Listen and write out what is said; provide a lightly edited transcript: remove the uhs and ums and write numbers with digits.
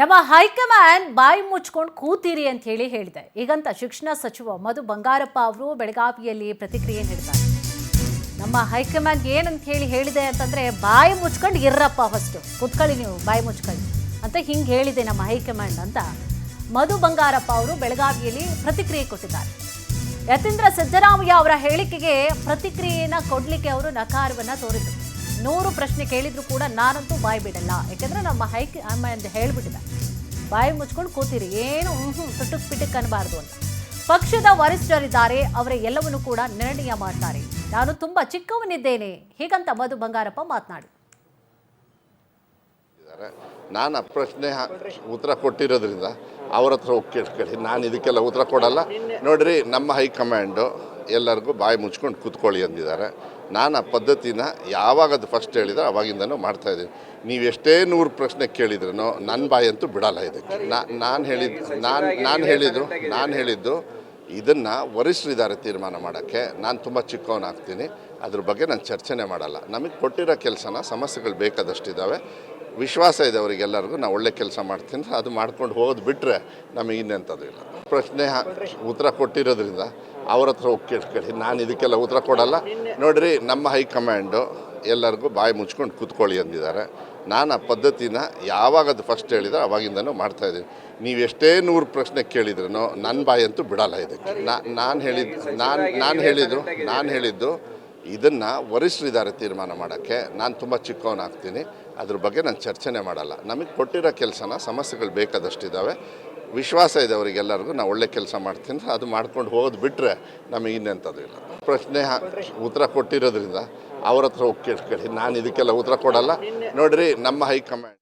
ನಮ್ಮ ಹೈಕಮಾಂಡ್ ಬಾಯಿ ಮುಚ್ಕೊಂಡು ಕೂತೀರಿ ಅಂತ ಹೇಳಿದೆ. ಈಗಂತ ಶಿಕ್ಷಣ ಸಚಿವ ಮಧು ಬಂಗಾರಪ್ಪ ಅವರು ಬೆಳಗಾವಿಯಲ್ಲಿ ಪ್ರತಿಕ್ರಿಯೆ ನೀಡಿದ್ದಾರೆ. ನಮ್ಮ ಹೈಕಮಾಂಡ್ ಏನಂತ ಹೇಳಿದೆ ಅಂತಂದ್ರೆ ಬಾಯಿ ಮುಚ್ಕೊಂಡು ಇರ್ರಪ್ಪ, ಫಸ್ಟ್ ಕೂತ್ಕೊಳ್ಳಿ ನೀವು, ಬಾಯಿ ಮುಚ್ಕೊಳ್ಳಿ ಅಂತ ಹಿಂಗೆ ಹೇಳಿದೆ ನಮ್ಮ ಹೈಕಮಾಂಡ್ ಅಂತ ಮಧು ಬಂಗಾರಪ್ಪ ಅವರು ಬೆಳಗಾವಿಯಲ್ಲಿ ಪ್ರತಿಕ್ರಿಯೆ ಕೊಟ್ಟಿದ್ದಾರೆ. ಯತೀಂದ್ರ ಸಿದ್ದರಾಮಯ್ಯ ಅವರ ಹೇಳಿಕೆಗೆ ಪ್ರತಿಕ್ರಿಯೆಯನ್ನು ಕೊಡಲಿಕ್ಕೆ ಅವರು ನಕಾರವನ್ನ ತೋರಿದರು. 100 ಪ್ರಶ್ನೆ ಕೇಳಿದ್ರು ಕೂಡ ನಾನಂತೂ ಬಾಯಿ ಬಿಡಲ್ಲ, ಯಾಕೆಂದ್ರೆ ನಮ್ಮ ಹೈಕಮಾಂಡ್ ಹೇಳ್ಬಿಟ್ಟಿದೆ ಬಾಯಿ ಮುಚ್ಕೊಂಡು ಕೂತಿರಿ, ಏನು ತುಟುಕ್ ಪಿಟಕ್ ಅನ್ನಬಾರ್ದು ಅಂತ. ಪಕ್ಷದ ವರಿಷ್ಠರಿದ್ದಾರೆ, ಅವರ ಎಲ್ಲವನ್ನೂ ಕೂಡ ನಿರ್ಣಯ ಮಾಡ್ತಾರೆ, ನಾನು ತುಂಬಾ ಚಿಕ್ಕವನಿದ್ದೇನೆ, ಹೀಗಂತ ಮಧು ಬಂಗಾರಪ್ಪ ಮಾತನಾಡಿ. ನಾನು ಆ ಪ್ರಶ್ನೆ ಉತ್ತರ ಕೊಟ್ಟಿರೋದ್ರಿಂದ ಅವ್ರ ಹತ್ರ ಹೋಗಿ ಕೇಳ್ಕೊಳ್ಳಿ, ನಾನು ಇದಕ್ಕೆಲ್ಲ ಉತ್ತರ ಕೊಡಲ್ಲ. ನೋಡ್ರಿ, ನಮ್ಮ ಹೈಕಮಾಂಡು ಎಲ್ಲರಿಗೂ ಬಾಯಿ ಮುಚ್ಕೊಂಡು ಕೂತ್ಕೊಳ್ಳಿ ಅಂದಿದ್ದಾರೆ. ನಾನು ಆ ಪದ್ಧತಿನ ಯಾವಾಗ ಅದು ಫಸ್ಟ್ ಹೇಳಿದ್ರೆ ಅವಾಗಿಂದನೂ ಮಾಡ್ತಾಯಿದ್ದೀನಿ. ನೀವು ಎಷ್ಟೇ 100 ಪ್ರಶ್ನೆ ಕೇಳಿದ್ರೂ ನನ್ನ ಬಾಯಿ ಅಂತೂ ಬಿಡಲ್ಲ ಇದಕ್ಕೆ. ನಾನು ಹೇಳಿದ್ದು ಇದನ್ನು ವರಿಷ್ಠರಿದ್ದಾರೆ ತೀರ್ಮಾನ ಮಾಡೋಕ್ಕೆ. ನಾನು ತುಂಬ ಚಿಕ್ಕವನಾಗ್ತೀನಿ, ಅದ್ರ ಬಗ್ಗೆ ನಾನು ಚರ್ಚೆನೇ ಮಾಡಲ್ಲ. ನಮಗೆ ಕೊಟ್ಟಿರೋ ಕೆಲಸನ ಸಮಸ್ಯೆಗಳು ಬೇಕಾದಷ್ಟಿದ್ದಾವೆ, ವಿಶ್ವಾಸ ಇದೆ ಅವರಿಗೆಲ್ಲರಿಗೂ ನಾವು ಒಳ್ಳೆ ಕೆಲಸ ಮಾಡ್ತೀನಿ, ಅದು ಮಾಡ್ಕೊಂಡು ಹೋಗೋದು ಬಿಟ್ಟರೆ ನಮಗೆ ಇನ್ನೆಂಥದ್ದು ಇಲ್ಲ. ಪ್ರಶ್ನೆ ಉತ್ತರ ಕೊಟ್ಟಿರೋದ್ರಿಂದ ಅವ್ರ ಹತ್ರ ಹೋಗಿ ಕೇಳ್ಕೊಳ್ಳಿ, ನಾನು ಇದಕ್ಕೆಲ್ಲ ಉತ್ತರ ಕೊಡಲ್ಲ. ನೋಡ್ರಿ, ನಮ್ಮ ಹೈಕಮಾಂಡು ಎಲ್ಲರಿಗೂ ಬಾಯಿ ಮುಚ್ಕೊಂಡು ಕೂತ್ಕೊಳ್ಳಿ ಅಂದಿದ್ದಾರೆ. ನಾನು ಆ ಪದ್ಧತಿನ ಯಾವಾಗ ಅದು ಫಸ್ಟ್ ಹೇಳಿದ್ರೆ ಅವಾಗಿಂದನೂ ಮಾಡ್ತಾಯಿದ್ದೀನಿ. ನೀವು ಎಷ್ಟೇ 100 ಪ್ರಶ್ನೆ ಕೇಳಿದ್ರೂ ನನ್ನ ಬಾಯಿ ಅಂತೂ ಬಿಡಲ್ಲ ಇದಕ್ಕೆ. ನಾನು ಹೇಳಿದ್ದು ಇದನ್ನು ವರಿಷ್ಠರಿದ್ದಾರೆ ತೀರ್ಮಾನ ಮಾಡೋಕ್ಕೆ. ನಾನು ತುಂಬ ಚಿಕ್ಕವನಾಗ್ತೀನಿ, ಅದ್ರ ಬಗ್ಗೆ ನಾನು ಚರ್ಚೆನೇ ಮಾಡಲ್ಲ. ನಮಗೆ ಕೊಟ್ಟಿರೋ ಕೆಲಸನ ಸಮಸ್ಯೆಗಳು ಬೇಕಾದಷ್ಟಿದ್ದಾವೆ, ವಿಶ್ವಾಸ ಇದೆ ಅವರಿಗೆಲ್ಲರಿಗೂ ನಾವು ಒಳ್ಳೆ ಕೆಲಸ ಮಾಡ್ತೀನಿ, ಅದು ಮಾಡ್ಕೊಂಡು ಹೋಗೋದು ಬಿಟ್ಟರೆ ನಮಗೆ ಇನ್ನೆಂಥದ್ದು ಇಲ್ಲ. ಪ್ರಶ್ನೆ ಉತ್ತರ ಕೊಟ್ಟಿರೋದ್ರಿಂದ ಅವ್ರ ಹತ್ರ ಹೋಗಿ ಕೇಳ್ಕೊಳ್ಳಿ, ನಾನು ಇದಕ್ಕೆಲ್ಲ ಉತ್ತರ ಕೊಡಲ್ಲ. ನೋಡ್ರಿ, ನಮ್ಮ ಹೈಕಮಾಂಡ್